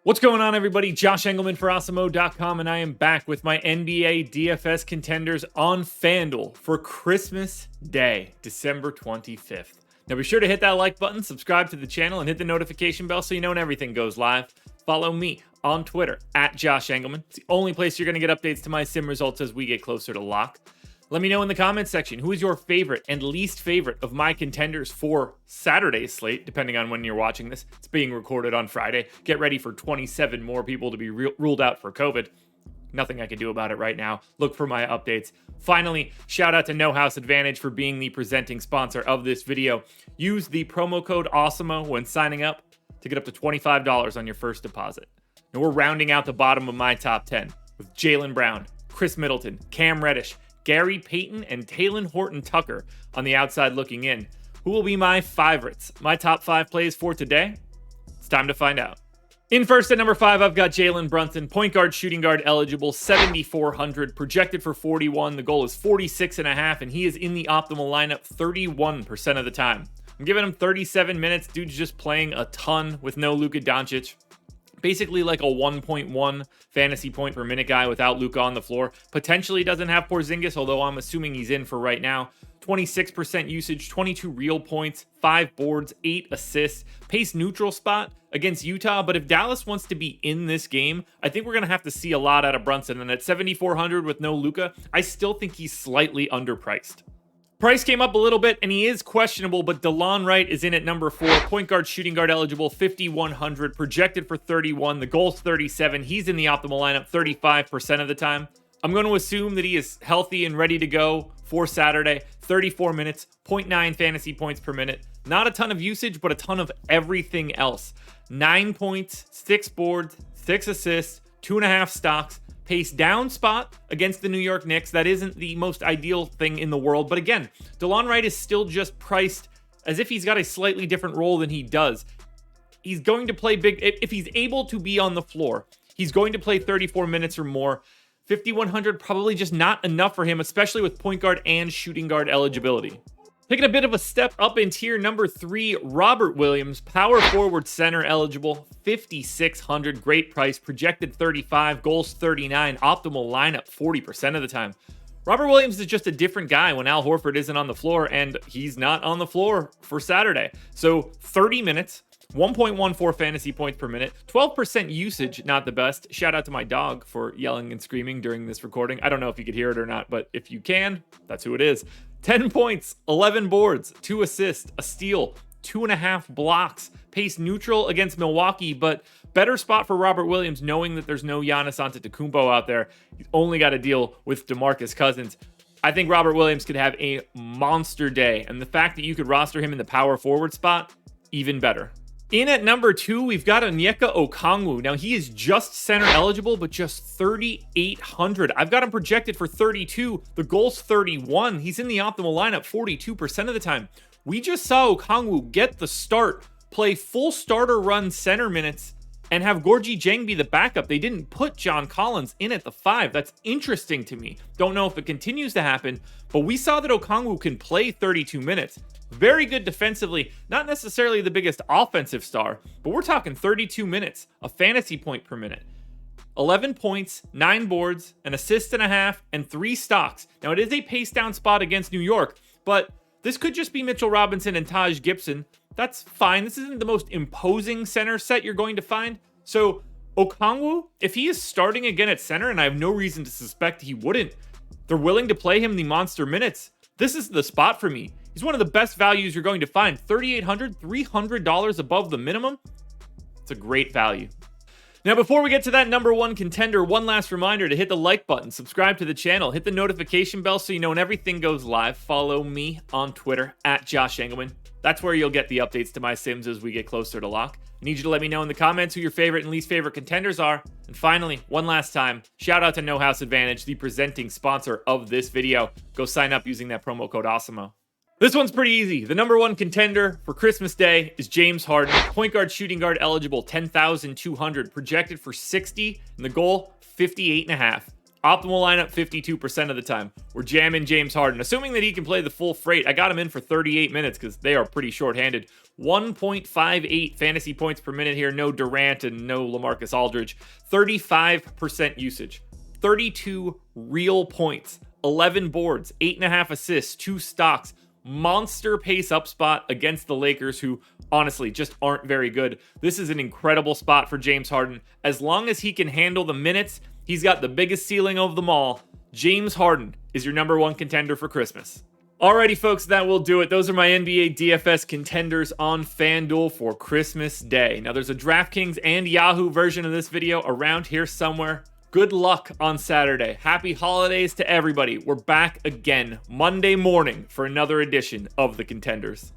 What's going on, everybody? Josh Engleman for Awesemo.com, and I am back with my NBA DFS contenders on FanDuel for Christmas Day, December 25th. Now be sure to hit that like button, subscribe to the channel, and hit the notification bell so you know when everything goes live. Follow me on Twitter at Josh Engleman. It's the only place you're going to get updates to my sim results as we get closer to lock. Let me know in the comments section who is your favorite and least favorite of my contenders for Saturday's slate, depending on when you're watching this. It's being recorded on Friday. Get ready for 27 more people to be ruled out for COVID. Nothing I can do about it right now. Look for my updates. Finally, shout out to No House Advantage for being the presenting sponsor of this video. Use the promo code Awesemo when signing up to get up to $25 on your first deposit. And we're rounding out the bottom of my top 10 with Jalen Brown, Chris Middleton, Cam Reddish, Gary Payton, and Talen Horton-Tucker on the outside looking in. Who will be my favorites? My top 5 plays for today? It's time to find out. In first at number 5, I've got Jalen Brunson, point guard, shooting guard eligible, 7,400, projected for 41. The goal is 46.5, and he is in the optimal lineup 31% of the time. I'm giving him 37 minutes. Dude's just playing a ton with no Luka Doncic. Basically like a 1.1 fantasy point per minute guy without Luka on the floor. Potentially doesn't have Porzingis, although I'm assuming he's in for right now. 26% usage, 22 real points, 5 boards, 8 assists. Pace neutral spot against Utah, but if Dallas wants to be in this game, I think we're going to have to see a lot out of Brunson. And at 7,400 with no Luka, I still think he's slightly underpriced. Price came up a little bit, and he is questionable, but Delon Wright is in at number 4. Point guard, shooting guard eligible, 5,100. Projected for 31. The goal's 37. He's in the optimal lineup 35% of the time. I'm going to assume that he is healthy and ready to go for Saturday. 34 minutes, 0.9 fantasy points per minute. Not a ton of usage, but a ton of everything else. 9 points, 6 boards, 6 assists, 2.5 stocks. Pace down spot against the New York Knicks. That isn't the most ideal thing in the world. But again, Delon Wright is still just priced as if he's got a slightly different role than he does. He's going to play big. If he's able to be on the floor, he's going to play 34 minutes or more. 5,100 probably just not enough for him, especially with point guard and shooting guard eligibility. Taking a bit of a step up in tier number 3, Robert Williams, power forward center eligible, 5,600, great price, projected 35, goals 39, optimal lineup 40% of the time. Robert Williams is just a different guy when Al Horford isn't on the floor, and he's not on the floor for Saturday. So 30 minutes, 1.14 fantasy points per minute, 12% usage, not the best. Shout out to my dog for yelling and screaming during this recording. I don't know if you could hear it or not, but if you can, that's who it is. 10 points, 11 boards, 2 assists, a steal, 2.5 blocks. Pace neutral against Milwaukee, but better spot for Robert Williams knowing that there's no Giannis Antetokounmpo out there. He's only got to deal with DeMarcus Cousins. I think Robert Williams could have a monster day, and the fact that you could roster him in the power forward spot, even better. In at number 2, we've got Onyeka Okongwu. Now, he is just center eligible, but just 3,800. I've got him projected for 32. The goal's 31. He's in the optimal lineup 42% of the time. We just saw Okongwu get the start, play full starter run center minutes, and have Gorgui Dieng be the backup. They didn't put John Collins in at the 5. That's interesting to me. Don't know if it continues to happen, but we saw that Okongwu can play 32 minutes. Very good defensively, not necessarily the biggest offensive star, but we're talking 32 minutes, a fantasy point per minute. 11 points, 9 boards, an assist and a half, and 3 stocks. Now, it is a pace down spot against New York, but this could just be Mitchell Robinson and Taj Gibson. That's fine. This isn't the most imposing center set you're going to find. So, Okongwu, if he is starting again at center, and I have no reason to suspect he wouldn't, they're willing to play him the monster minutes. This is the spot for me. He's one of the best values you're going to find. $3,800, $300 above the minimum. It's a great value. Now, before we get to that number 1 contender, one last reminder to hit the like button, subscribe to the channel, hit the notification bell so you know when everything goes live. Follow me on Twitter at Josh Engleman. That's where you'll get the updates to my sims as we get closer to lock. I need you to let me know in the comments who your favorite and least favorite contenders are. And finally, one last time, shout out to No House Advantage, the presenting sponsor of this video. Go sign up using that promo code Awesemo. This one's pretty easy. The number 1 contender for Christmas Day is James Harden. Point guard, shooting guard eligible, 10,200. Projected for 60, and the goal, 58.5. Optimal lineup 52% of the time. We're jamming James Harden. Assuming that he can play the full freight, I got him in for 38 minutes because they are pretty shorthanded. 1.58 fantasy points per minute here. No Durant and no LaMarcus Aldridge. 35% usage. 32 real points. 11 boards. 8.5 assists. 2 stocks. Monster pace up spot against the Lakers, who honestly just aren't very good. This is an incredible spot for James Harden. As long as he can handle the minutes, he's got the biggest ceiling of them all. James Harden is your number 1 contender for Christmas. Alrighty, folks, that will do it. Those are my NBA DFS contenders on FanDuel for Christmas Day. Now, there's a DraftKings and Yahoo version of this video around here somewhere. Good luck on Saturday. Happy holidays to everybody. We're back again Monday morning for another edition of the Contenders.